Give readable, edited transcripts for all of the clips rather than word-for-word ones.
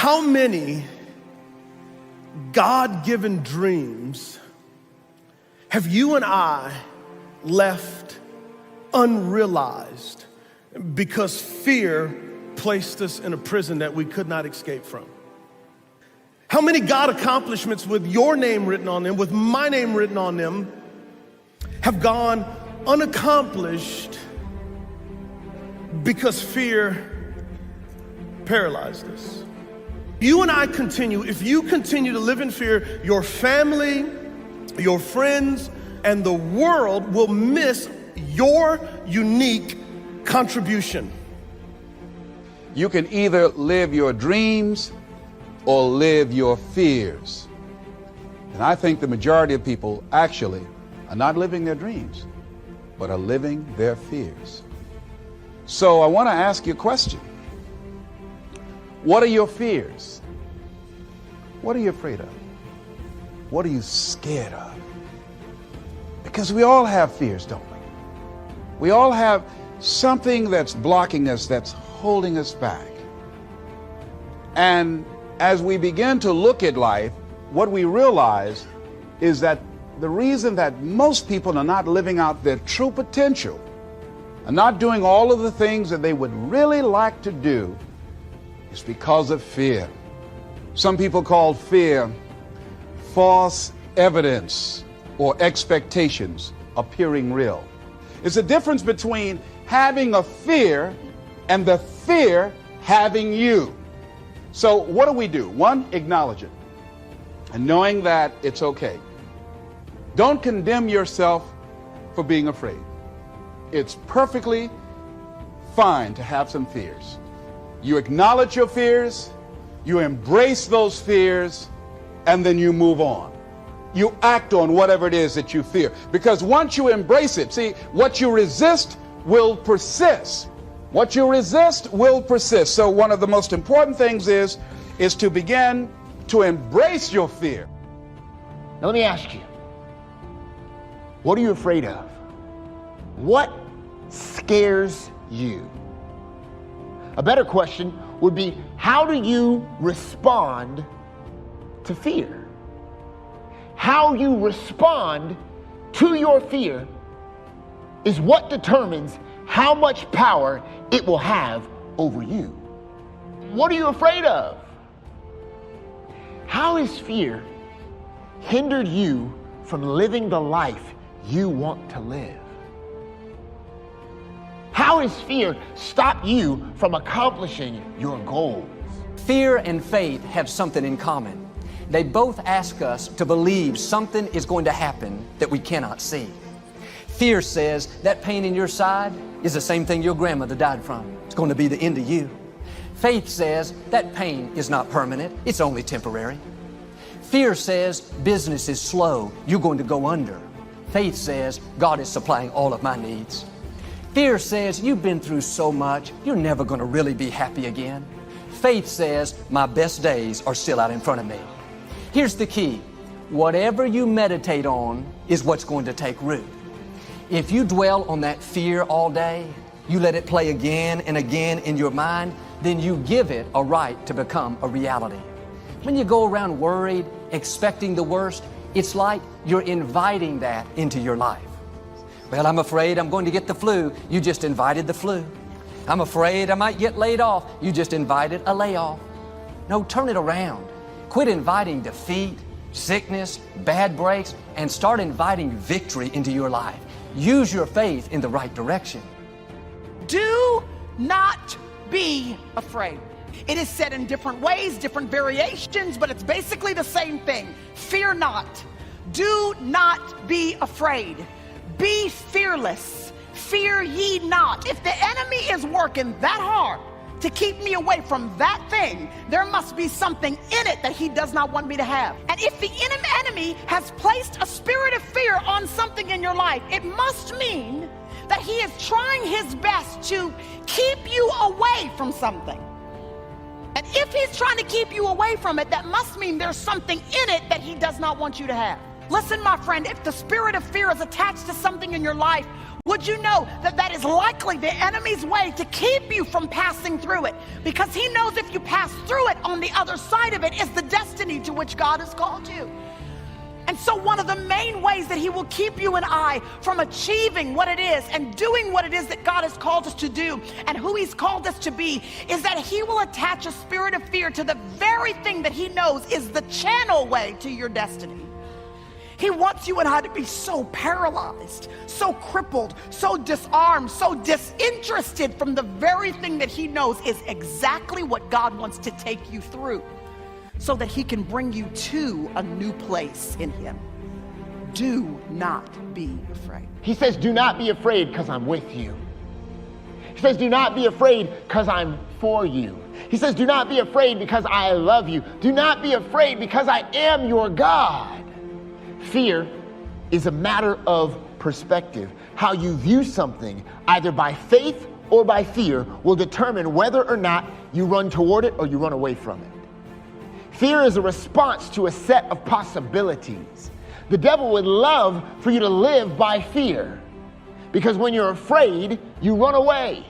How many God-given dreams have you and I left unrealized because fear placed us in a prison that we could not escape from? How many God accomplishments with your name written on them, with my name written on them, have gone unaccomplished because fear paralyzed us? You and I continue, if you continue to live in fear, your family, your friends, and the world will miss your unique contribution. You can either live your dreams or live your fears. And I think the majority of people actually are not living their dreams, but are living their fears. So I want to ask you a question. What are your fears? What are you afraid of? What are you scared of? Because we all have fears, don't we? We all have something that's blocking us, that's holding us back. And as we begin to look at life, what we realize is that the reason that most people are not living out their true potential, are not doing all of the things that they would really like to do, is because of fear. Some people call fear false evidence or expectations appearing real. It's a difference between having a fear and the fear having you. So what do? One, acknowledge it, and knowing that it's okay. Don't condemn yourself for being afraid. It's perfectly fine to have some fears. You acknowledge your fears, you embrace those fears, and then you move on. You act on whatever it is that you fear. Because once you embrace it, see, what you resist will persist. What you resist will persist. So one of the most important things is to begin to embrace your fear. Now let me ask you, what are you afraid of? What scares you? A better question would be, how do you respond to fear? How you respond to your fear is what determines how much power it will have over you. What are you afraid of? How has fear hindered you from living the life you want to live? How has fear stopped you from accomplishing your goals? Fear and faith have something in common. They both ask us to believe something is going to happen that we cannot see. Fear says that pain in your side is the same thing your grandmother died from. It's going to be the end of you. Faith says that pain is not permanent, it's only temporary. Fear says business is slow, you're going to go under. Faith says God is supplying all of my needs. Fear says you've been through so much, you're never going to really be happy again. Faith says my best days are still out in front of me. Here's the key. Whatever you meditate on is what's going to take root. If you dwell on that fear all day, you let it play again and again in your mind, then you give it a right to become a reality. When you go around worried, expecting the worst, it's like you're inviting that into your life. Well, I'm afraid I'm going to get the flu. You just invited the flu. I'm afraid I might get laid off. You just invited a layoff. No, turn it around. Quit inviting defeat, sickness, bad breaks, and start inviting victory into your life. Use your faith in the right direction. Do not be afraid. It is said in different ways, different variations, but it's basically the same thing. Fear not. Do not be afraid. Be fearless. Fear ye not. If the enemy is working that hard to keep me away from that thing, there must be something in it that he does not want me to have. And if the enemy has placed a spirit of fear on something in your life, it must mean that he is trying his best to keep you away from something. And if he's trying to keep you away from it, that must mean there's something in it that he does not want you to have. Listen, my friend, if the spirit of fear is attached to something in your life, would you know that that is likely the enemy's way to keep you from passing through it? Because he knows if you pass through it, on the other side of it is the destiny to which God has called you. And so one of the main ways that he will keep you and I from achieving what it is and doing what it is that God has called us to do and who he's called us to be is that he will attach a spirit of fear to the very thing that he knows is the channel way to your destiny. He wants you and I to be so paralyzed, so crippled, so disarmed, so disinterested from the very thing that he knows is exactly what God wants to take you through, so that he can bring you to a new place in him. Do not be afraid. He says, do not be afraid because I'm with you. He says, do not be afraid because I'm for you. He says, do not be afraid because I love you. Do not be afraid because I am your God. Fear is a matter of perspective. How you view something, either by faith or by fear, will determine whether or not you run toward it or you run away from it. Fear is a response to a set of possibilities. The devil would love for you to live by fear, because when you're afraid, you run away.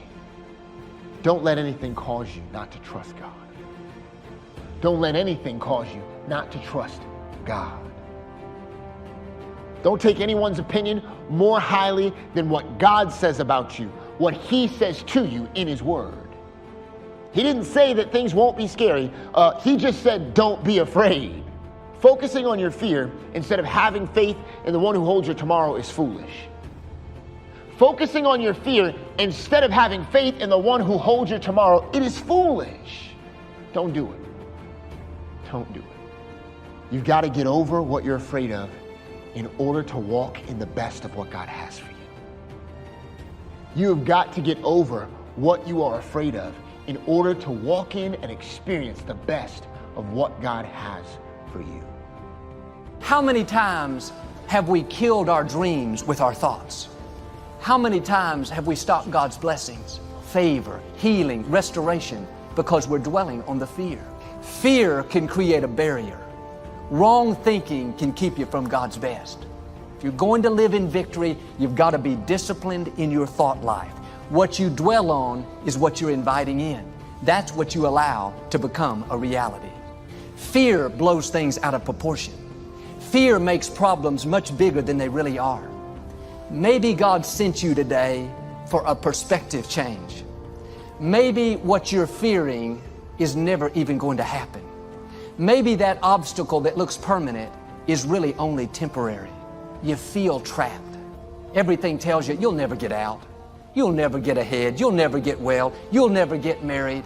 Don't let anything cause you not to trust God. Don't let anything cause you not to trust God. Don't take anyone's opinion more highly than what God says about you, what he says to you in his word. He didn't say that things won't be scary. He just said, don't be afraid. Focusing on your fear instead of having faith in the one who holds your tomorrow is foolish. Focusing on your fear instead of having faith in the one who holds your tomorrow, it is foolish. Don't do it. Don't do it. You've got to get over what you're afraid of in order to walk in the best of what God has for you. You've got to get over what you are afraid of in order to walk in and experience the best of what God has for you. How many times have we killed our dreams with our thoughts? How many times have we stopped God's blessings, favor, healing, restoration, because we're dwelling on the fear? Fear can create a barrier. Wrong thinking can keep you from God's best. If you're going to live in victory, you've got to be disciplined in your thought life. What you dwell on is what you're inviting in. That's what you allow to become a reality. Fear blows things out of proportion. Fear makes problems much bigger than they really are. Maybe God sent you today for a perspective change. Maybe what you're fearing is never even going to happen. Maybe that obstacle that looks permanent is really only temporary. You feel trapped. Everything tells you you'll never get out. You'll never get ahead. You'll never get well. You'll never get married.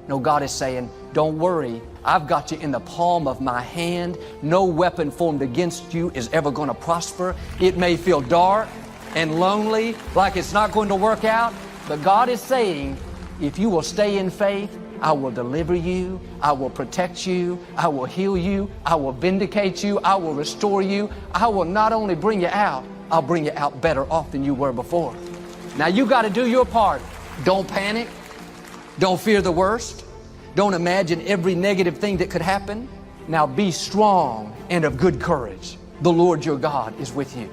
No, God is saying, don't worry. I've got you in the palm of my hand. No weapon formed against you is ever going to prosper. It may feel dark and lonely, like it's not going to work out, but God is saying, if you will stay in faith, I will deliver you, I will protect you, I will heal you, I will vindicate you, I will restore you. I will not only bring you out, I'll bring you out better off than you were before. Now you got to do your part. Don't panic. Don't fear the worst. Don't imagine every negative thing that could happen. Now be strong and of good courage. The Lord your God is with you.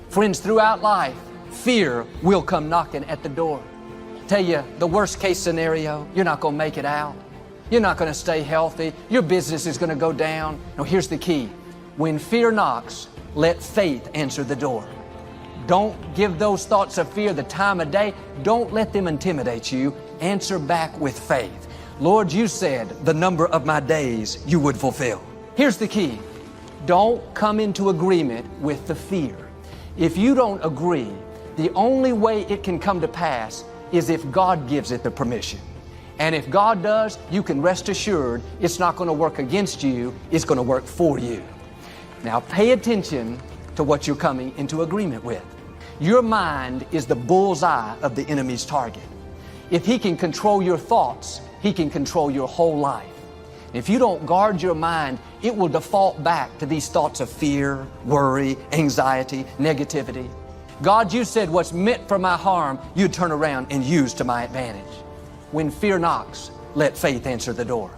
Friends, throughout life, fear will come knocking at the door. Tell you the worst case scenario, you're not going to make it out. You're not going to stay healthy. Your business is going to go down. Now here's the key. When fear knocks, let faith answer the door. Don't give those thoughts of fear the time of day. Don't let them intimidate you. Answer back with faith. Lord, you said the number of my days you would fulfill. Here's the key. Don't come into agreement with the fear. If you don't agree, the only way it can come to pass is if God gives it the permission. And if God does, you can rest assured it's not going to work against you, it's going to work for you. Now pay attention to what you're coming into agreement with. Your mind is the bullseye of the enemy's target. If he can control your thoughts, he can control your whole life. If you don't guard your mind, it will default back to these thoughts of fear, worry, anxiety, negativity. God, you said what's meant for my harm, you turn around and use to my advantage. When fear knocks, let faith answer the door.